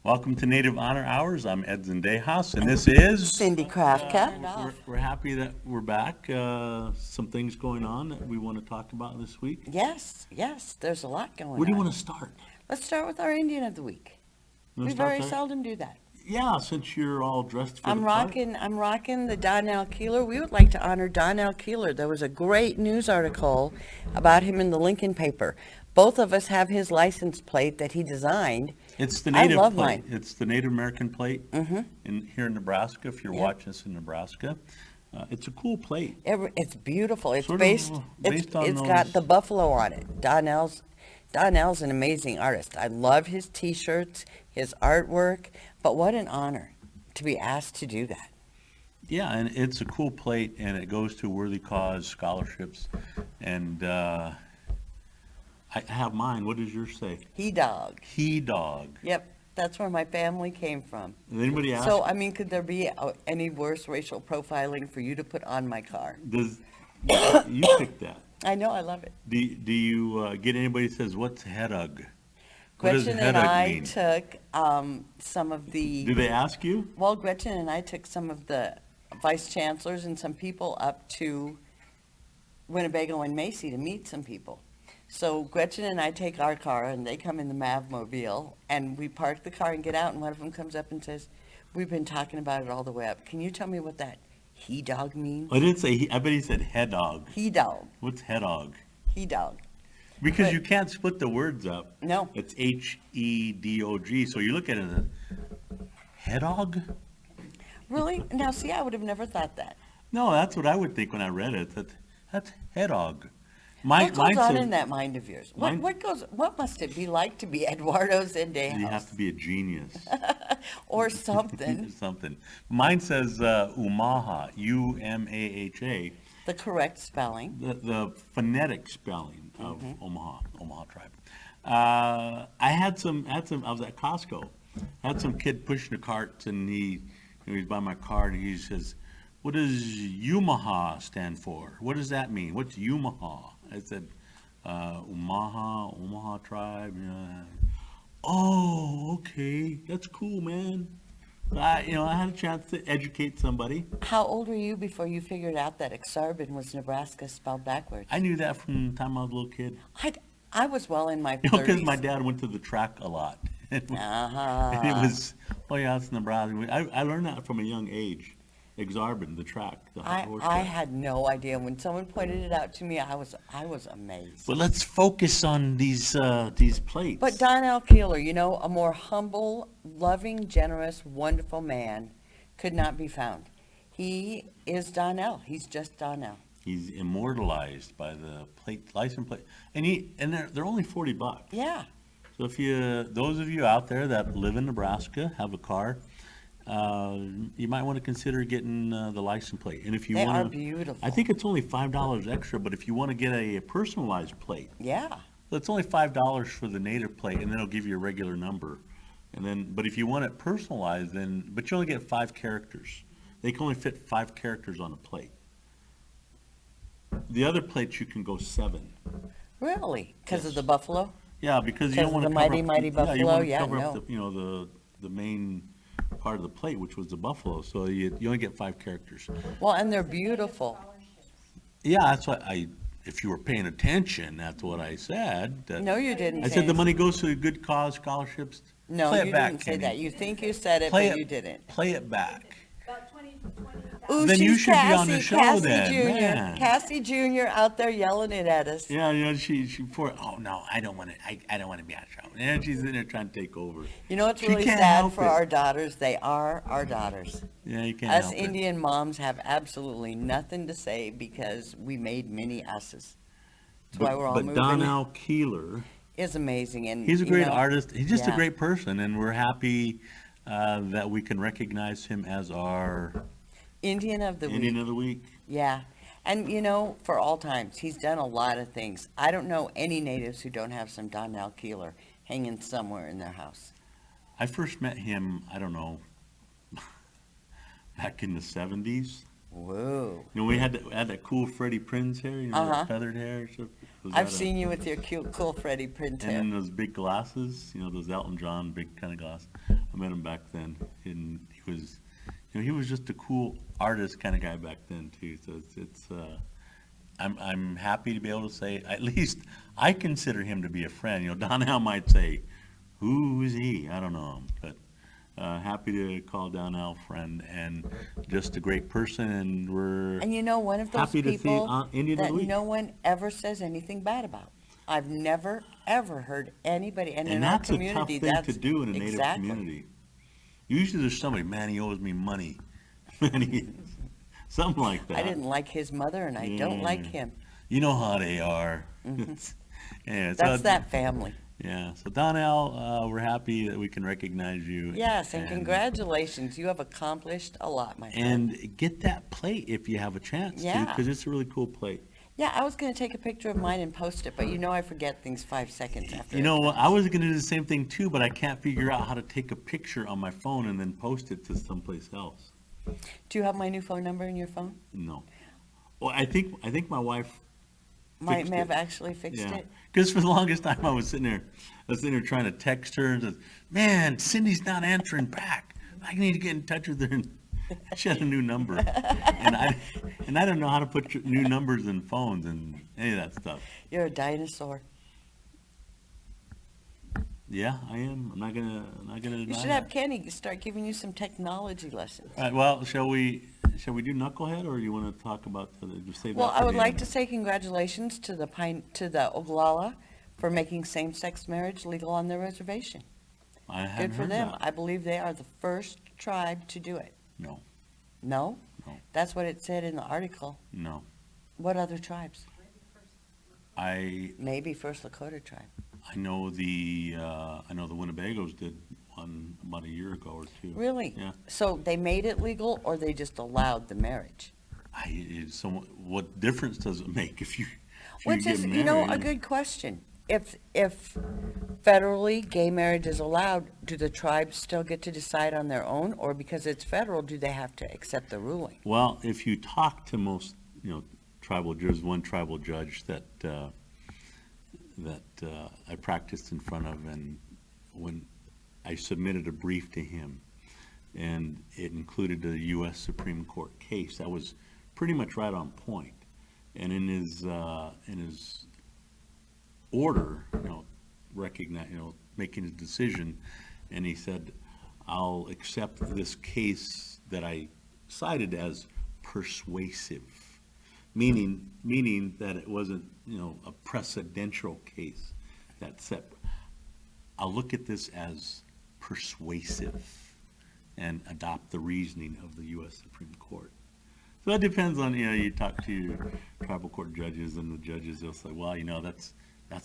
Welcome to Native Honor Hours. I'm Ed Zendejas, and this is Cindy Krafka. we're happy that we're back. Some things going on that we want to talk about this week. Yes, there's a lot going on. Where do you want to start? Let's start with our Indian of the week. You wanna We start very there? seldom do that. Yeah, since you're all dressed for I'm the part. rocking the Donnell Keeler. We would like to honor Donnell Keeler. There was a great news article about him in the Lincoln paper. Both of us have his license plate that he designed. It's the I native love plate. mine. It's the Native American plate here in Nebraska. If you're Yep. watching this in Nebraska, it's a cool plate. It's beautiful. It's Sort of, based based on it's got those- the buffalo on it. Donnell's an amazing artist. I love his t-shirts, his artwork, but what an honor to be asked to do that. Yeah, and it's a cool plate, and it goes to worthy cause scholarships. And I have mine. What does yours say? He dog. He dog. Yep, that's where my family came from. Did anybody ask? So, I mean, could there be any worse racial profiling for you to put on my car? Does you picked that? I know, I love it. Do you get anybody that says what's hedug? What does Gretchen and hedug I mean? took some of the, Do they ask you? well, Gretchen and I took some of the vice chancellors and some people up to Winnebago and Macy to meet some people. So Gretchen and I take our car, and they come in the Mavmobile, and we park the car and get out, and one of them comes up and says, "We've been talking about it all the way up. Can you tell me what that he dog means?" I didn't say he. I bet he said head dog. He dog. What's hedog? He dog. Because But- you can't split the words up. No. It's HEDOG. So you look at it as hedog. Really? Now, see, I would have never thought that. No, that's what I would think when I read it. That's hedog. What goes on says- in that mind of yours? mine- What must it be like to be Eduardo You have Zendejas? to be a genius. Or something. Something. Mine says Umaha, U-M-A-H-A, The correct spelling. the phonetic spelling of Mm-hmm. Omaha tribe. I had some. I was at Costco. I had some kid pushing a cart, and he's by my car, and he says, "What does Umaha stand for? What does that mean? What's Umaha?" I said, Omaha tribe. Oh, okay, that's cool, man. I had a chance to educate somebody. How old were you before you figured out that Exarban was Nebraska spelled backwards? I knew that from the time I was a little kid. I was well in my 30s. Because my dad went to the track a lot. And it was, oh yeah, it's Nebraska. I learned that from a young age. Exarban, the track, the horse I track. had no idea. When someone pointed it out to me, I was amazed. But let's focus on these plates. But Donnell Keeler, a more humble, loving, generous, wonderful man could not be found. He is Donnell. He's just Donnell. He's immortalized by the license plate, and they're only $40. Yeah. So if those of you out there that live in Nebraska, have a car, you might want to consider getting the license plate. And if you They want are to, beautiful. I think it's only $5 extra. But if you want to get a personalized plate, Yeah. so it's only $5 for the native plate, and then it'll give you a regular number. But if you want it personalized, but you only get 5 characters. They can only fit 5 characters on a plate. The other plates you can go 7. Really? Because of Yes. the buffalo? Yeah, because you 'Cause don't want of to the cover mighty, up, mighty you buffalo? want to Yeah, cover no. up the main part of the plate, which was the buffalo. So you only get 5 characters. Well, and they're beautiful. Yeah, that's what if you were paying attention, that's what I said. No, you didn't. I said the James. money goes to good cause scholarships. No, Play it you back, didn't say Kenny. that. You think you said it, Play but it- you didn't. Play it back. Ooh, Then she's you should be on the Cassie, show Cassie then, Jr. man. Cassie Jr. out there yelling it at us. Yeah, she oh no, I don't want to. I don't want to be on the show. And she's in there trying to take over. You know what's She really can't sad help for it. our daughters? They are our daughters. Yeah, you can't Us help it. Indian moms have absolutely nothing to say because we made many us's. That's why we're all But moving. Donnell Keeler, Is amazing, and he's a you great know, artist. He's just a yeah. great person, and we're happy that we can recognize him as our Indian of the Indian week. of the Week. Yeah, and for all times, he's done a lot of things. I don't know any natives who don't have some Donnell Keeler hanging somewhere in their house. I first met him, I don't know, back in the 70s. Whoa. You know, we had that cool Freddie Prinze hair, you know, Uh-huh. that feathered hair. So was I've that seen you with your cute, cool Freddie Prinze And hair. then those big glasses, you know, those Elton John big kind of glasses. I met him back then, and he was, you know, he was just a cool artist kind of guy back then too. So I'm happy to be able to say at least I consider him to be a friend. You know, Donnell might say, "Who is he?" I don't know him, but happy to call Donnell friend and just a great person, and we're And you know, one of those happy to see people Indian of that the Week. no one ever says anything bad about. I've never, ever heard anybody, and in And our that's a tough community, thing that's to do in a native exactly. community. Usually there's somebody, man, he owes me money. Something like that. I didn't like his mother, and I don't like Yeah. him. You know how they are. Yeah, That's that family. Yeah, so Donnell, we're happy that we can recognize you. Yes, and congratulations. You have accomplished a lot, my friend. And get that plate if you have a chance to, Yeah. because it's a really cool plate. Yeah, I was going to take a picture of mine and post it, but you know I forget things 5 seconds after. You it know what? comes. I was going to do the same thing too, but I can't figure out how to take a picture on my phone and then post it to someplace else. Do you have my new phone number in your phone? No. Well, I think my wife May have it. actually fixed it. Because for the longest time I was sitting there trying to text her and said, "Man, Cindy's not answering back. I need to get in touch with her." And she had a new number, and I don't know how to put new numbers in phones and any of that stuff. You're a dinosaur. Yeah, I am. I'm not gonna deny You should that. have Kenny start giving you some technology lessons. All right. Well, shall we do Knucklehead, or you want to talk about just save Well, that I for would the like end? to say congratulations to the Oglala for making same-sex marriage legal on their reservation. I Good hadn't for heard them. that. I believe they are the first tribe to do it. No, No? No. That's what it said in the article. no. What other tribes? I Maybe First Lakota tribe. know the Winnebagos did one about a year ago or two. Really? Yeah. So they made it legal, or they just allowed the marriage? What difference does it make if you Which get is, married? you know, a good question. If federally gay marriage is allowed, do the tribes still get to decide on their own, or because it's federal, do they have to accept the ruling? Well, if you talk to most, tribal judges, one tribal judge that I practiced in front of, and when I submitted a brief to him, and it included a U.S. Supreme Court case that was pretty much right on point. And in his order, making his decision, and he said, "I'll accept this case that I cited as persuasive," meaning that it wasn't, a precedential case that set. I'll look at this as persuasive and adopt the reasoning of the U.S. Supreme Court. So that depends on, you talk to tribal court judges, and the judges, they'll say, well, that's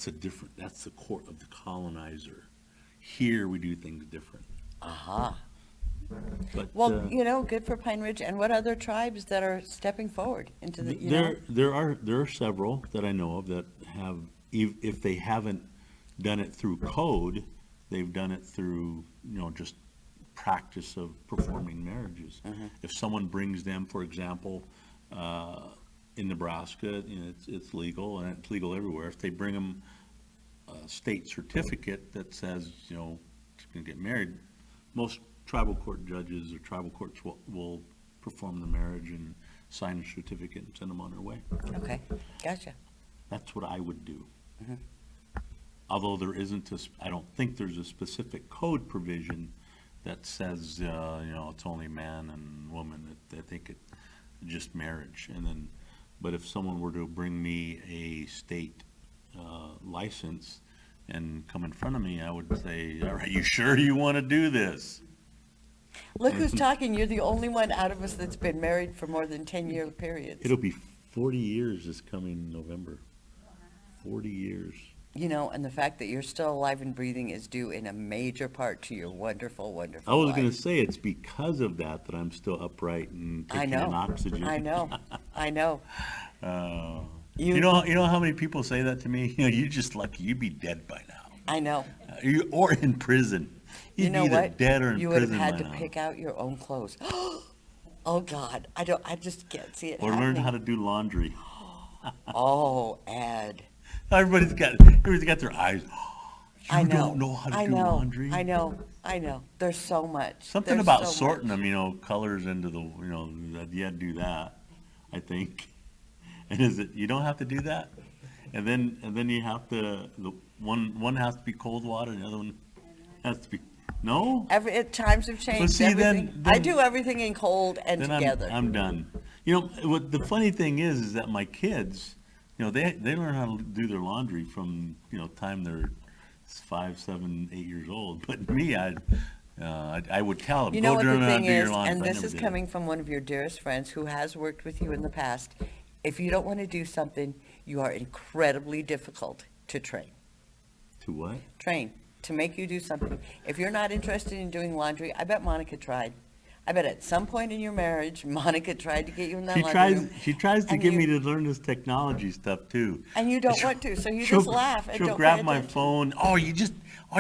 the court of the colonizer. Here we do things different. Aha. But Well, good for Pine Ridge. And what other tribes that are stepping forward into the, there are several that I know of that have, if they haven't done it through code, they've done it through, just practice of performing marriages. If someone brings them, for example, in Nebraska, it's legal, and it's legal everywhere. If they bring them a state certificate that says, it's going to get married, most tribal court judges or tribal courts will perform the marriage and sign a certificate and send them on their way. Okay, gotcha. That's what I would do. Although there isn't I don't think there's a specific code provision that says, it's only man and woman. I think it's just marriage. But if someone were to bring me a state license and come in front of me, I would say, all right, you sure you want to do this? Look who's talking. You're the only one out of us that's been married for more than 10-year periods. It'll be 40 years this coming November. 40 years. And the fact that you're still alive and breathing is due in a major part to your wonderful, wonderful I was life. going to say it's because of that I'm still upright and taking in oxygen. I know. You know how many people say that to me? You're just lucky. You'd be dead by now. I know. Or in prison. You'd You know be either what? dead or in You would have prison had by to now. pick out your own clothes. Oh, God, I just can't see it Or learn happening. how to do laundry. Oh, Ed. Everybody's got their eyes. I You know. don't know how to I do know. laundry? I know. I know. There's so much. Something There's about so sorting much. them, colors into the, that you had to do that, I think. And is it, you don't have to do that? And then you have to, one has to be cold water, and the other one has to be, no? Times have changed. see, Everything. then- I do everything in cold and Then together. I'm done. What the funny thing is that my kids, they learn how to do their laundry from, time they're 5, 7, 8 years old. But me, I would tell them, You know go what the learn how to thing do your is, laundry. and but I this never is did it. coming from one of your dearest friends who has worked with you in the past. If you don't want to do something, you are incredibly difficult to train. To what? Train to make you do something. If you're not interested in doing laundry, I bet Monica tried. I bet at some point in your marriage, Monica tried to get you in that laundry room. She tries to and get you- me to learn this technology stuff too. And you don't want to, so you She'll- just laugh and She'll don't grab pay my attention. phone. Oh, all you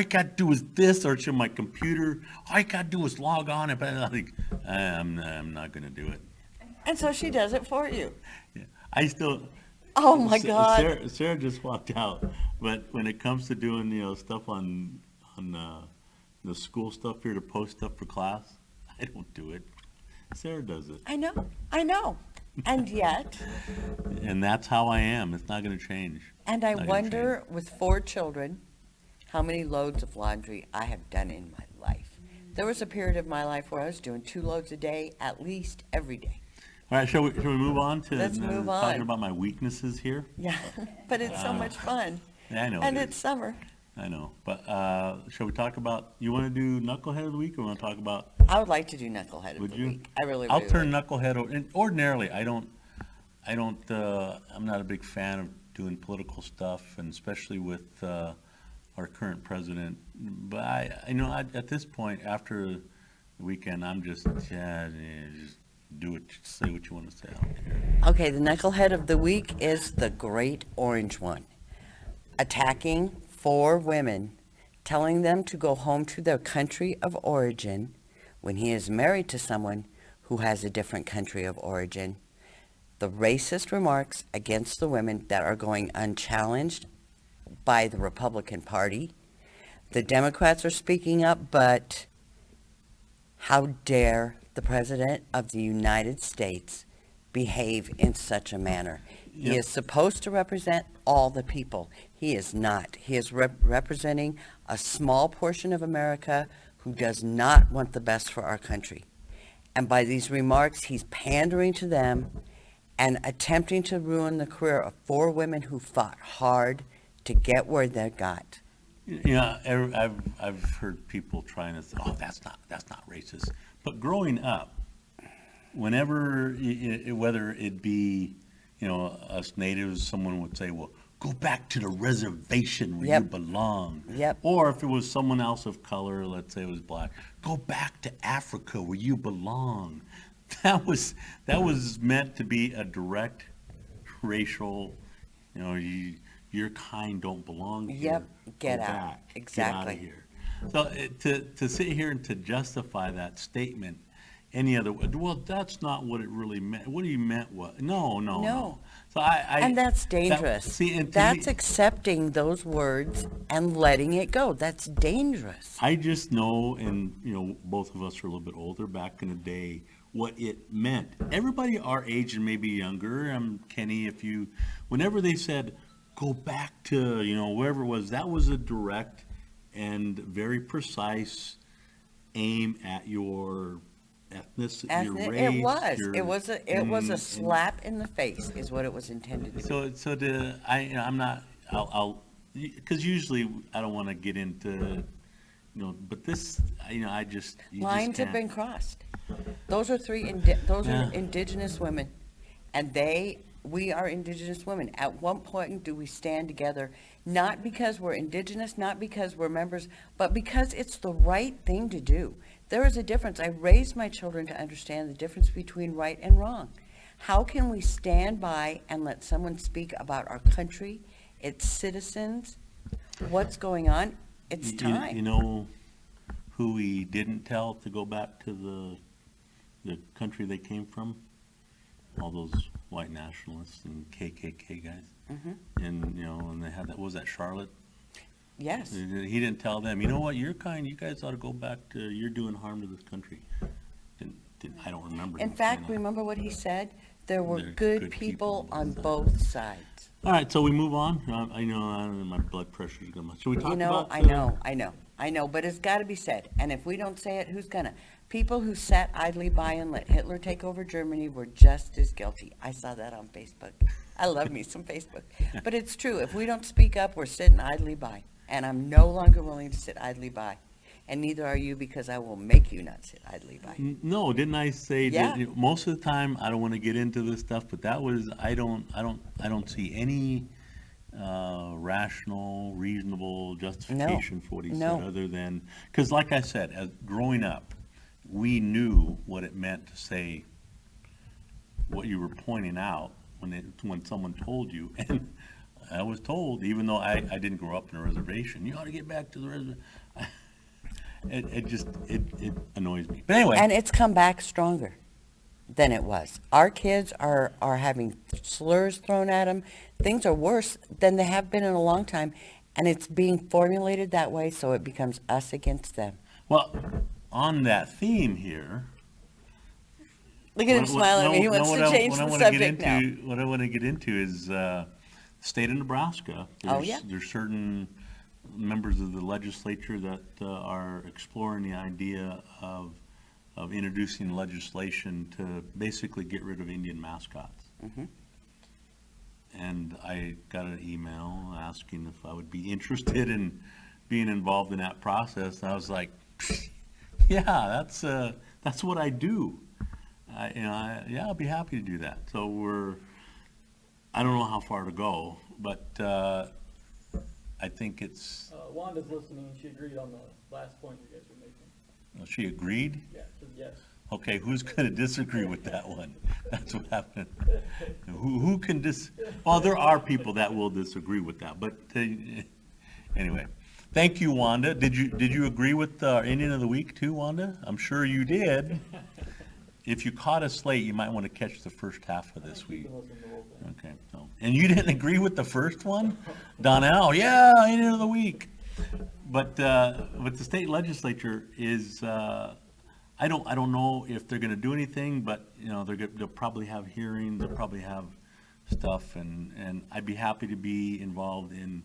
gotta do is this, or she'll my computer. All you gotta do is log on. But I think I'm not gonna do it. And so she does it for you. Yeah. I still. Oh, my God. Sarah just walked out, but when it comes to doing stuff on the school stuff here to post stuff for class, I don't do it. Sarah does it, I know. And yet, and that's how I am. It's not going to change. and I Not gonna wonder, with 4 children, how many loads of laundry I have done in my life. There was a period of my life where I was doing 2 loads a day, at least every day. All right, shall we move on to Let's move talking on. about my weaknesses here? Yeah, but it's so much fun. Yeah, I know. And it it's is. summer. I know. But shall we talk about? You want to do Knucklehead of the Week, or want to talk about? I would like to do Knucklehead of Would the you? Week. I really, I'll really turn would. Knucklehead over. And ordinarily, I don't. I'm not a big fan of doing political stuff, and especially with our current president. But at this point, after the weekend, I'm just do it. Say what you want to say. I don't care. Okay, the Knucklehead of the Week is the Great Orange One, attacking 4 women, telling them to go home to their country of origin when he is married to someone who has a different country of origin. The racist remarks against the women that are going unchallenged by the Republican Party. The Democrats are speaking up, but how dare the President of the United States behave in such a manner? He Yep. is supposed to represent all the people. He is not. He is representing a small portion of America who does not want the best for our country. And by these remarks, he's pandering to them and attempting to ruin the career of 4 women who fought hard to get where they got. I've heard people trying to say, "Oh, that's not racist." But growing up, whenever whether it be us natives, someone would say, "Well, go back to the reservation where you Yep. belong." Yep. Or if it was someone else of color, let's say it was black, go back to Africa where you belong. That was meant to be a direct racial, your kind don't belong here. Yep, get Go out. back. Exactly. Get out of here. So to sit here and to justify that statement any other way, well, that's not what it really meant. What he meant was, no. No. So I And that's dangerous. and to That's me, accepting those words and letting it go. That's dangerous. I just know, and both of us are a little bit older back in the day, what it meant. Everybody our age and maybe younger, Kenny, whenever they said, go back to, wherever it was, that was a direct and very precise aim at your ethnicity, your race. It was. It was a slap in the face, is what it was intended to be. I'm not, because usually I don't want to get into, but this, I just, you Lines just have can't. been crossed. Those are Yeah. indigenous women, and we are indigenous women. At what point do we stand together, not because we're indigenous, not because we're members, but because it's the right thing to do? There is a difference. I raised my children to understand the difference between right and wrong. How can we stand by and let someone speak about our country, its citizens, what's going on? It's time. You know who we didn't tell to go back to the country they came from, all those white nationalists and KKK guys. And, you know, and they had that, what was that, Charlotte? Yes. He didn't tell them, you know what, you're kind, you guys ought to go back to, you're doing harm to this country. I don't remember In him fact, saying that. remember what he said? There were There are good good people people on on both sides. All right, so we move on. I know my blood pressure's going to. Should we talk You know, about? I know, but it's got to be said. And if we don't say it, who's gonna? People who sat idly by and let Hitler take over Germany were just as guilty. I saw that on Facebook. I love me some Facebook. But it's true. If we don't speak up, we're sitting idly by. And I'm no longer willing to sit idly by. And neither are you, because I will make you not sit idly by. No, didn't I say that Yeah. most of the time I don't want to get into this stuff, but that was I don't see any rational, reasonable justification for what he No. said, other than because, like I said, as growing up, we knew what it meant to say what you were pointing out when someone told you, and I was told, even though I didn't grow up in a reservation, you ought to get back to the reservation. It annoys me. But anyway. And it's come back stronger than it was. Our kids are having slurs thrown at them. Things are worse than they have been in a long time, and it's being formulated that way, so it becomes us against them. Well, on that theme here. Look at him smiling at me. He wants to change the subject now. What I want to get into is state of Nebraska. Oh, yeah. There's certain members of the legislature that are exploring the idea of introducing legislation to basically get rid of Indian mascots. And I got an email asking if I would be interested in being involved in that process. And I was like, yeah, that's what I do. Yeah, I'll be happy to do that. So I don't know how far to go, but I think it's. Wanda's listening. She agreed on the last point you guys were making. She agreed? Yeah, said yes. Okay, who's going to disagree with that one? That's what happened. Who can well, there are people that will disagree with that, but anyway. Thank you, Wanda. Did you agree with Indian of the Week too, Wanda? I'm sure you did. If you caught us late, you might want to catch the first half of this week. Okay. So, and you didn't agree with the first one? Donnell, yeah, Indian of the Week. But the state legislature is, I don't know if they're going to do anything, but you know they'll probably have hearings, they'll probably have stuff, and I'd be happy to be involved in.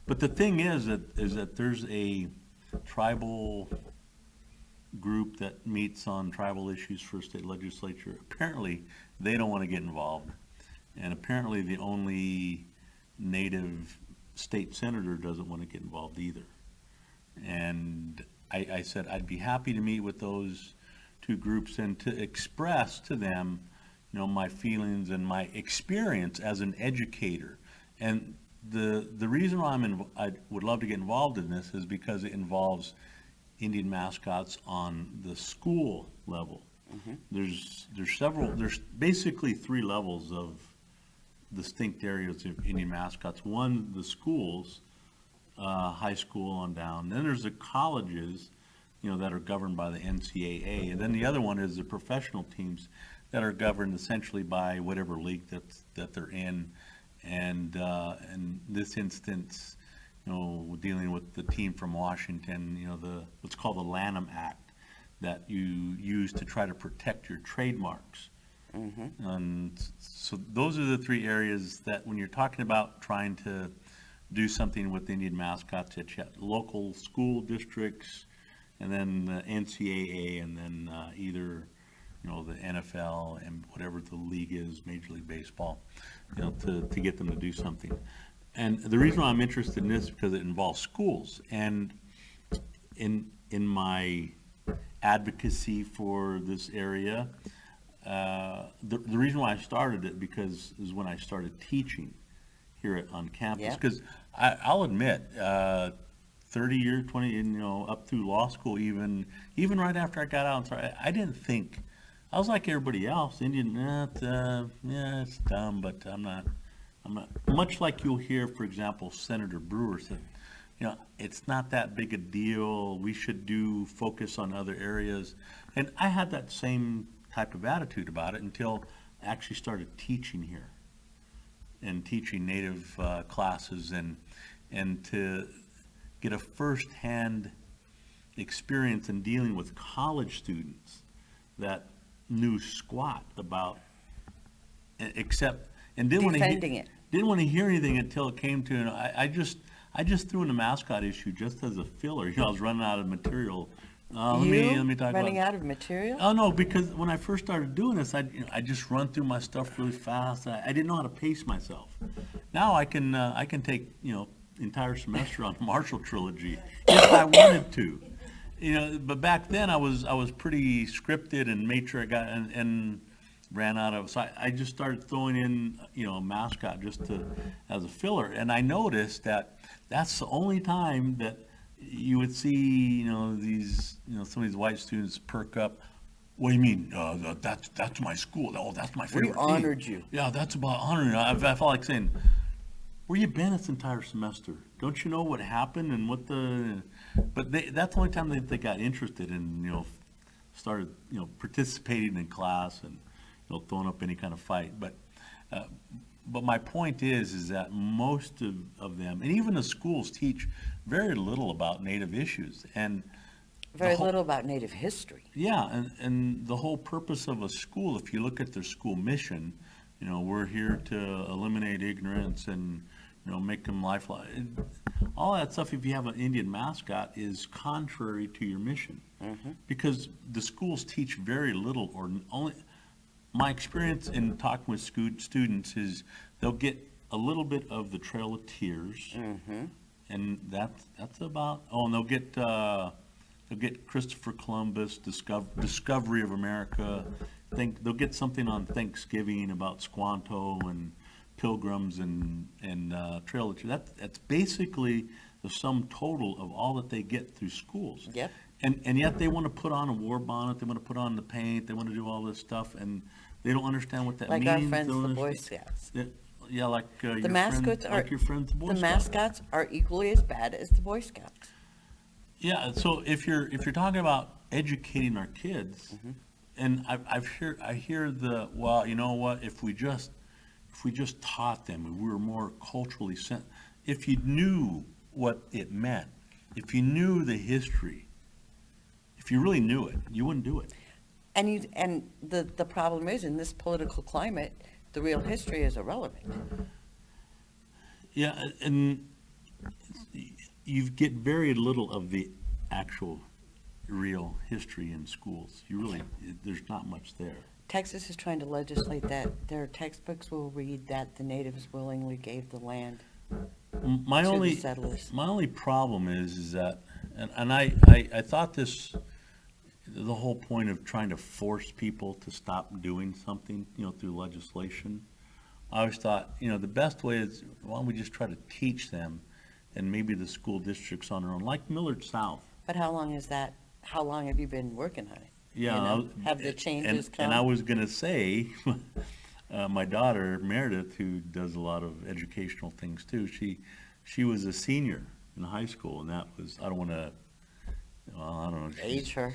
But the thing is that there's a tribal group that meets on tribal issues for state legislature. Apparently, they don't want to get involved, and apparently the only native state senator doesn't want to get involved either. And I said I'd be happy to meet with those two groups and to express to them, you know, my feelings and my experience as an educator. And the reason why I would love to get involved in this is because it involves Indian mascots on the school level. There's basically three levels of distinct areas of Indian mascots. One, the schools, high school on down. Then there's the colleges, you know, that are governed by the NCAA. And then the other one is the professional teams that are governed essentially by whatever league that they're in. And in this instance, you know, dealing with the team from Washington, you know, what's called the Lanham Act that you use to try to protect your trademarks. And so those are the three areas that when you're talking about trying to do something with Indian mascots, at local school districts, and then the NCAA, and then either, you know, the NFL and whatever the league is, Major League Baseball, you know, to get them to do something. And the reason why I'm interested in this is because it involves schools. And in my advocacy for this area, the reason why I started it is when I started teaching here on campus. Because I'll admit, 30 years, 20, you know, up through law school, even right after I got out, I didn't think, I was like everybody else, Indian, yeah, it's dumb, but I'm not, much like you'll hear, for example, Senator Brewer said, you know, it's not that big a deal, we should focus on other areas. And I had that same type of attitude about it until I actually started teaching here and teaching Native classes and to get a firsthand experience in dealing with college students that knew squat about except and didn't want to Defending it. didn't want to hear anything until it came to I just threw in a mascot issue just as a filler. I was running out of material. Let me talk running about. out of material? Oh no, because when I first started doing this, I just run through my stuff really fast. I didn't know how to pace myself. Now I can take entire semester on the Marshall trilogy if I wanted to. But back then I was pretty scripted and made sure I got and ran out of. So I just started throwing in a mascot just as a filler, and I noticed that that's the only time that you would see these some of these white students perk up. What do you mean? That's my school. Oh, that's my favorite. We thing. honored you. Yeah, that's about honoring. I felt like saying, where you been this entire semester? Don't you know what happened and what the? But that's the only time they got interested in started participating in class and throwing up any kind of fight. But my point is that most of them, and even the schools, teach very little about Native issues and Very little about Native history. yeah, and the whole purpose of a school, if you look at their school mission, we're here to eliminate ignorance and make them lifelong. All that stuff, if you have an Indian mascot, is contrary to your mission, because the schools teach very little or only. My experience in talking with students is they'll get a little bit of the Trail of Tears, and that's about. Oh, and they'll get Christopher Columbus, Discovery of America. They'll get something on Thanksgiving about Squanto and Pilgrims and Trail of Tears. That's basically the sum total of all that they get through schools. Yep. And yet they want to put on a war bonnet, they want to put on the paint, they want to do all this stuff, and they don't understand what that Like means. our friends, They don't the Boy understand- Scouts. Yeah, like The mascots are, like your friends, the Boy the Scouts. mascots are equally as bad as the Boy Scouts. Yeah, so if you're talking about educating our kids, and I hear well, you know what, if we just taught them and we were more culturally if you knew what it meant, if you knew the history, if you really knew it, you wouldn't do it. And the problem is, in this political climate, the real history is irrelevant. Yeah, and you get very little of the actual real history in schools. There's not much there. Texas is trying to legislate that their textbooks will read that the natives willingly gave the land My to only the settlers. my only problem is that, and I thought this, the whole point of trying to force people to stop doing something, through legislation. I always thought, the best way is, why don't we just try to teach them, and maybe the school districts on their own, like Millard South. But how long is that? How long have you been working on it? Yeah, Have the changes come? And I was gonna say, my daughter Meredith, who does a lot of educational things too, she was a senior in high school, and that was, I don't know. Age her.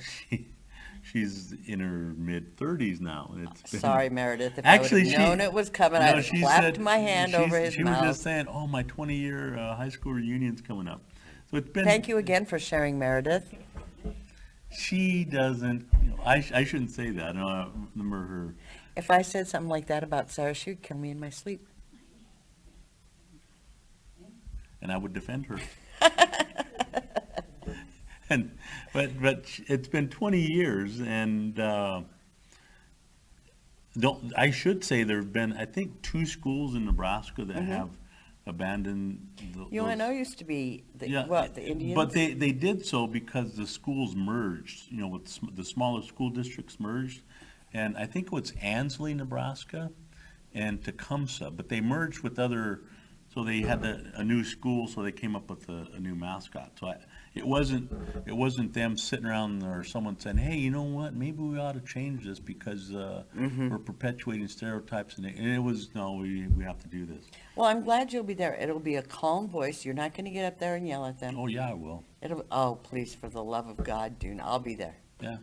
She's in her mid-30s now. And it's been, Sorry, Meredith. If Actually, I would have known it was coming, I'd have she clapped said- my hand over his She mouth. was just saying, oh, my 20-year high school reunion's coming up. So it's been. Thank you again for sharing, Meredith. She doesn't, I shouldn't say that. I don't remember her. If I said something like that about Sarah, she would kill me in my sleep. And I would defend her. But it's been 20 years, and I should say there have been, I think, 2 schools in Nebraska that have abandoned UNO used to be the Indians. But they did so because the schools merged, with the smaller school districts merged, and I think it was Ansley, Nebraska, and Tecumseh, but they merged with other. So they had a new school, so they came up with a new mascot. So it wasn't them sitting around or someone saying, hey, you know what, maybe we ought to change this because we're perpetuating stereotypes. And it was, no, we have to do this. Well, I'm glad you'll be there. It'll be a calm voice. You're not going to get up there and yell at them. Oh, yeah, I will. Oh, please, for the love of God, do not. I'll be there. Yeah.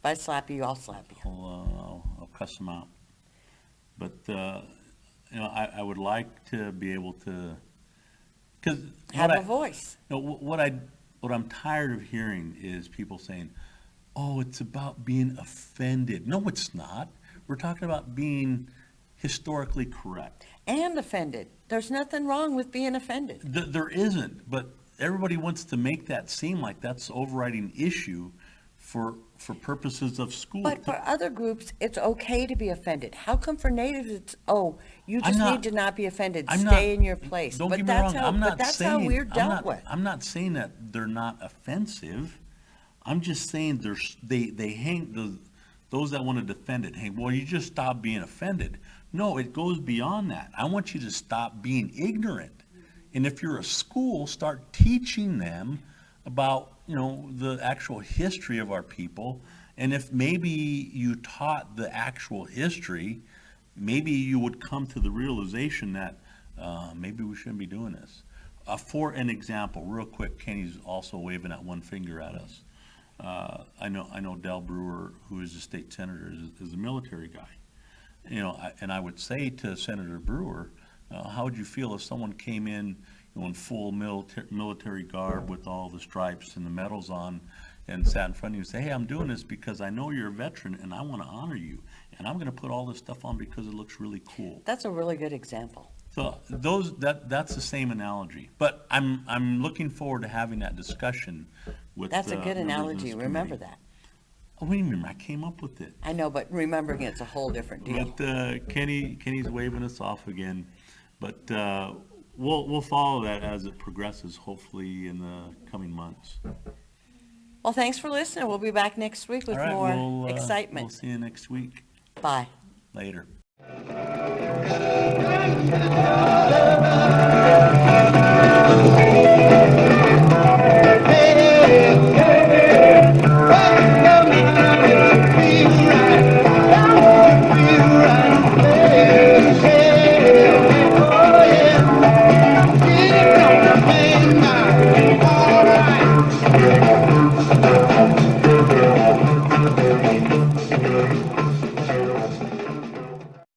If I slap you, I'll slap you. I'll cuss them out. But, I would like to be able to, because Have a voice. what I'm tired of hearing is people saying, oh, it's about being offended. No, it's not. We're talking about being historically correct. And offended. There's nothing wrong with being offended. There isn't, but everybody wants to make that seem like that's the overriding issue for purposes of school. But for other groups, it's okay to be offended. How come for natives, it's, oh, you just I'm need not- to not be offended, I'm stay not- in your place. Don't But get me that's wrong, how- I'm not But that's how saying- we're I'm dealt not- with. I'm not saying that they're not offensive. I'm just saying they hang, those that want to defend it, well, you just stop being offended. No, it goes beyond that. I want you to stop being ignorant. And if you're a school, start teaching them about, the actual history of our people. And if maybe you taught the actual history, maybe you would come to the realization that maybe we shouldn't be doing this. For an example, real quick, Kenny's also waving that one finger at us. I know Del Brewer, who is a state senator, is a military guy. And I would say to Senator Brewer, how would you feel if someone came in, in full military garb with all the stripes and the medals on, and sat in front of you and say, hey, I'm doing this because I know you're a veteran and I want to honor you, and I'm going to put all this stuff on because it looks really cool. That's a really good example. So that's the same analogy, but I'm looking forward to having that discussion with. That's a good members of analogy. this Remember committee. that. Oh, what do you mean? I came up with it. I know, but remembering it's a whole different deal. But Kenny's waving us off again, but we'll follow that as it progresses, hopefully in the coming months. Well, thanks for listening. We'll be back next week with All right, more we'll excitement. see you next week. Bye. Later.